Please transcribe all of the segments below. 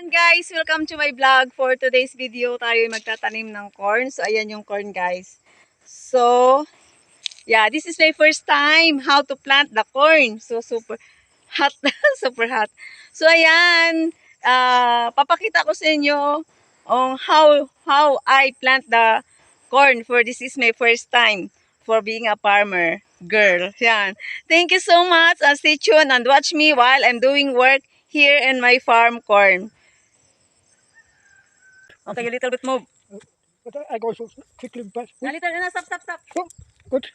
Guys, welcome to my vlog. For today's video, tayo ay magtatanim ng corn. So, ayan yung corn, guys. So, yeah, this is my first time how to plant the corn. So, super hot. Super hot. So, ayan. Papakita ko sa inyo on how I plant the corn. For this is my first time for being a farmer girl. Yan. Thank you so much. Stay tuned and watch me while I'm doing work here in my farm corn. Okay, a little bit move. But I go so quickly past. A little, no, stop. Oh, good.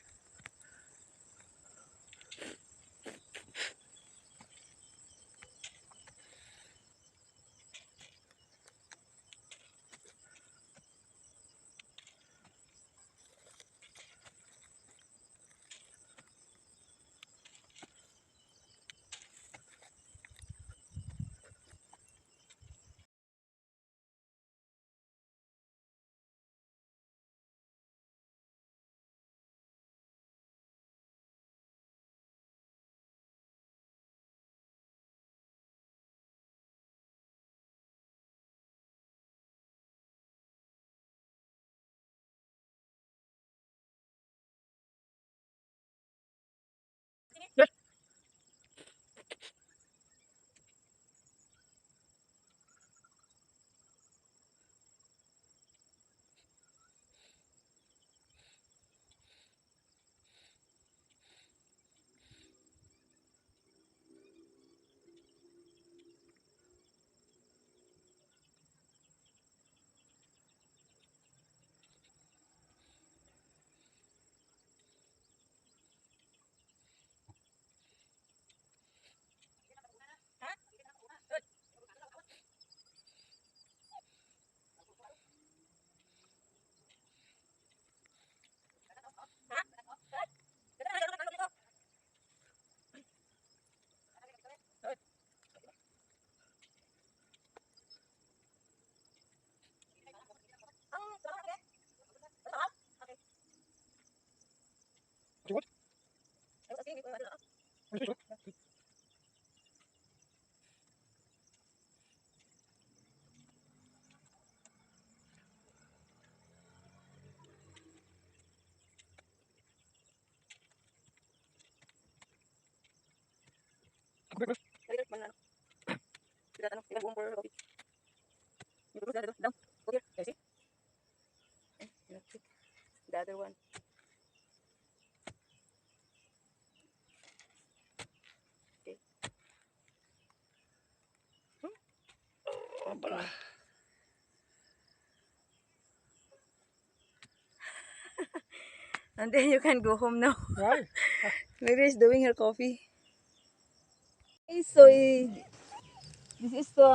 Yes. What? The other one. Okay. Okay. And then you can go home now. Why? Maybe she's doing her coffee. Okay, so this is the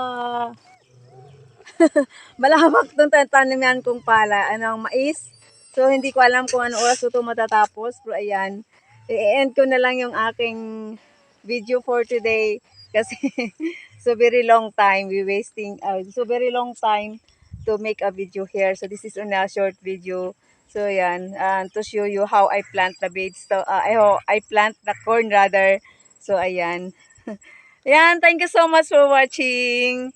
malawak itong taniman kong pala, mais. So, hindi ko alam kung ano oras ito matatapos. Pero ayan, i-end ko na lang yung aking video for today. Kasi, so very long time, so very long time to make a video here. So, this is a short video. So, ayan, to show you how I plant the beans. So, how I plant the corn rather. So, ayan. Ayan, thank you so much for watching.